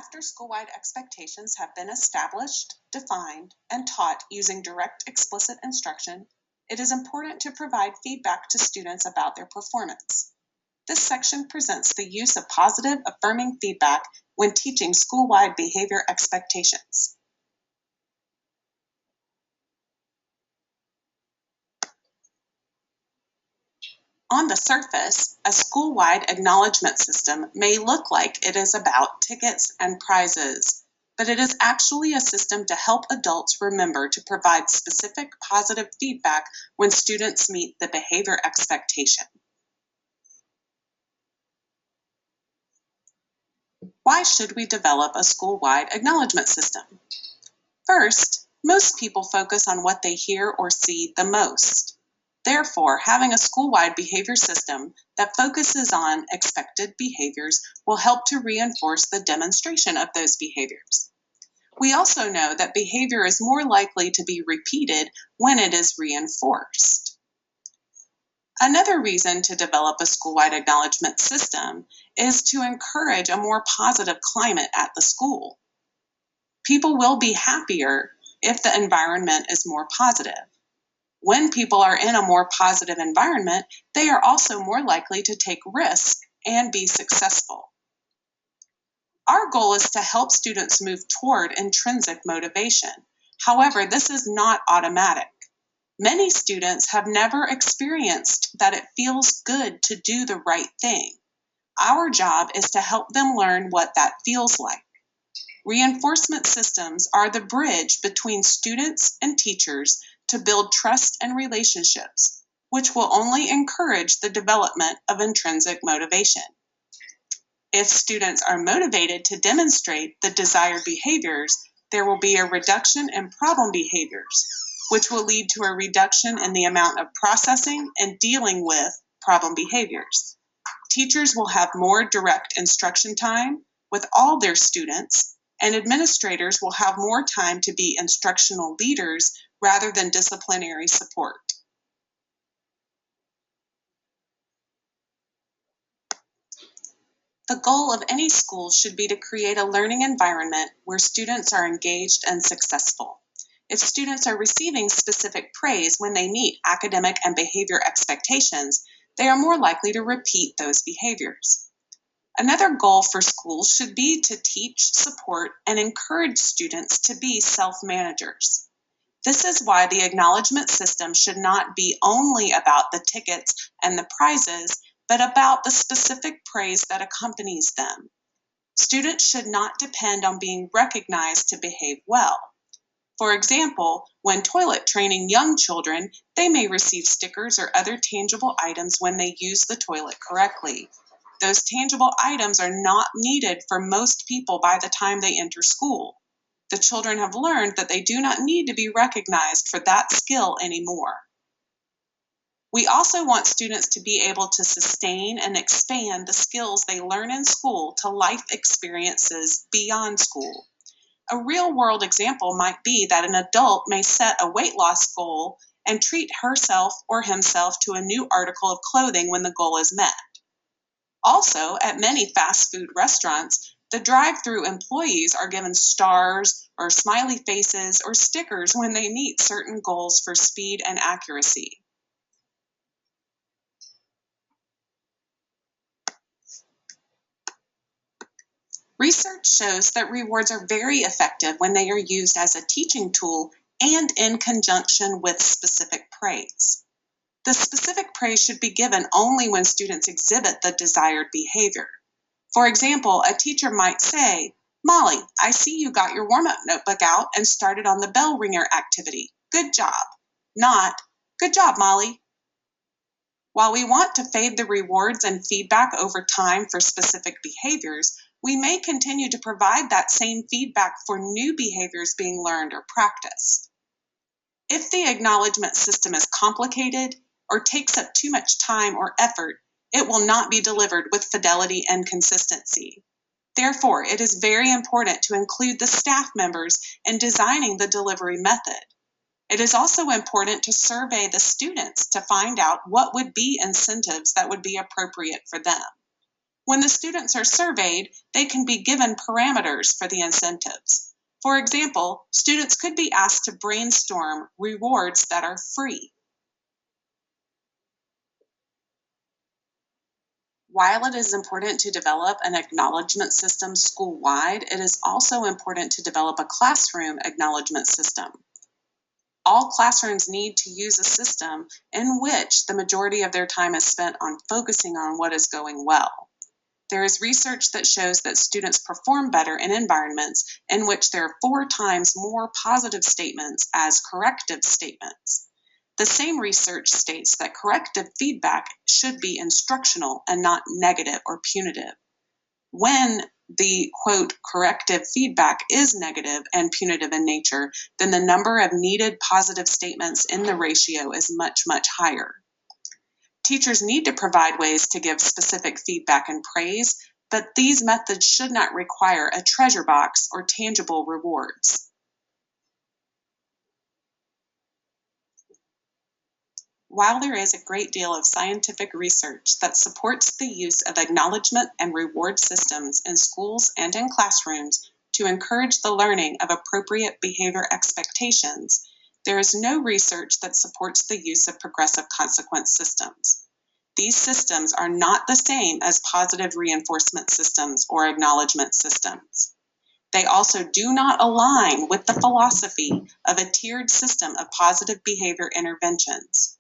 After school-wide expectations have been established, defined, and taught using direct, explicit instruction, it is important to provide feedback to students about their performance. This section presents the use of positive, affirming feedback when teaching school-wide behavior expectations. On the surface, a school-wide acknowledgement system may look like it is about tickets and prizes, but it is actually a system to help adults remember to provide specific positive feedback when students meet the behavior expectation. Why should we develop a school-wide acknowledgement system? First, most people focus on what they hear or see the most. Therefore, having a school-wide behavior system that focuses on expected behaviors will help to reinforce the demonstration of those behaviors. We also know that behavior is more likely to be repeated when it is reinforced. Another reason to develop a school-wide acknowledgement system is to encourage a more positive climate at the school. People will be happier if the environment is more positive. When people are in a more positive environment, they are also more likely to take risks and be successful. Our goal is to help students move toward intrinsic motivation. However, this is not automatic. Many students have never experienced that it feels good to do the right thing. Our job is to help them learn what that feels like. Reinforcement systems are the bridge between students and teachers to build trust and relationships, which will only encourage the development of intrinsic motivation. If students are motivated to demonstrate the desired behaviors, there will be a reduction in problem behaviors, which will lead to a reduction in the amount of processing and dealing with problem behaviors. Teachers will have more direct instruction time with all their students, and administrators will have more time to be instructional leaders rather than disciplinary support. The goal of any school should be to create a learning environment where students are engaged and successful. If students are receiving specific praise when they meet academic and behavior expectations, they are more likely to repeat those behaviors. Another goal for schools should be to teach, support, and encourage students to be self-managers. This is why the acknowledgement system should not be only about the tickets and the prizes, but about the specific praise that accompanies them. Students should not depend on being recognized to behave well. For example, when toilet training young children, they may receive stickers or other tangible items when they use the toilet correctly. Those tangible items are not needed for most people by the time they enter school. The children have learned that they do not need to be recognized for that skill anymore. We also want students to be able to sustain and expand the skills they learn in school to life experiences beyond school. A real-world example might be that an adult may set a weight loss goal and treat herself or himself to a new article of clothing when the goal is met. Also, at many fast food restaurants, the drive-through employees are given stars or smiley faces or stickers when they meet certain goals for speed and accuracy. Research shows that rewards are very effective when they are used as a teaching tool and in conjunction with specific praise. The specific praise should be given only when students exhibit the desired behavior. For example, a teacher might say, "Molly, I see you got your warm-up notebook out and started on the bell ringer activity. Good job." Not, "Good job, Molly." While we want to fade the rewards and feedback over time for specific behaviors, we may continue to provide that same feedback for new behaviors being learned or practiced. If the acknowledgement system is complicated or takes up too much time or effort, it will not be delivered with fidelity and consistency. Therefore, it is very important to include the staff members in designing the delivery method. It is also important to survey the students to find out what would be incentives that would be appropriate for them. When the students are surveyed, they can be given parameters for the incentives. For example, students could be asked to brainstorm rewards that are free. While it is important to develop an acknowledgement system school-wide, it is also important to develop a classroom acknowledgement system. All classrooms need to use a system in which the majority of their time is spent on focusing on what is going well. There is research that shows that students perform better in environments in which there are 4 times more positive statements as corrective statements. The same research states that corrective feedback should be instructional and not negative or punitive. When the, quote, corrective feedback is negative and punitive in nature, then the number of needed positive statements in the ratio is much, much higher. Teachers need to provide ways to give specific feedback and praise, but these methods should not require a treasure box or tangible rewards. While there is a great deal of scientific research that supports the use of acknowledgement and reward systems in schools and in classrooms to encourage the learning of appropriate behavior expectations, there is no research that supports the use of progressive consequence systems. These systems are not the same as positive reinforcement systems or acknowledgement systems. They also do not align with the philosophy of a tiered system of positive behavior interventions.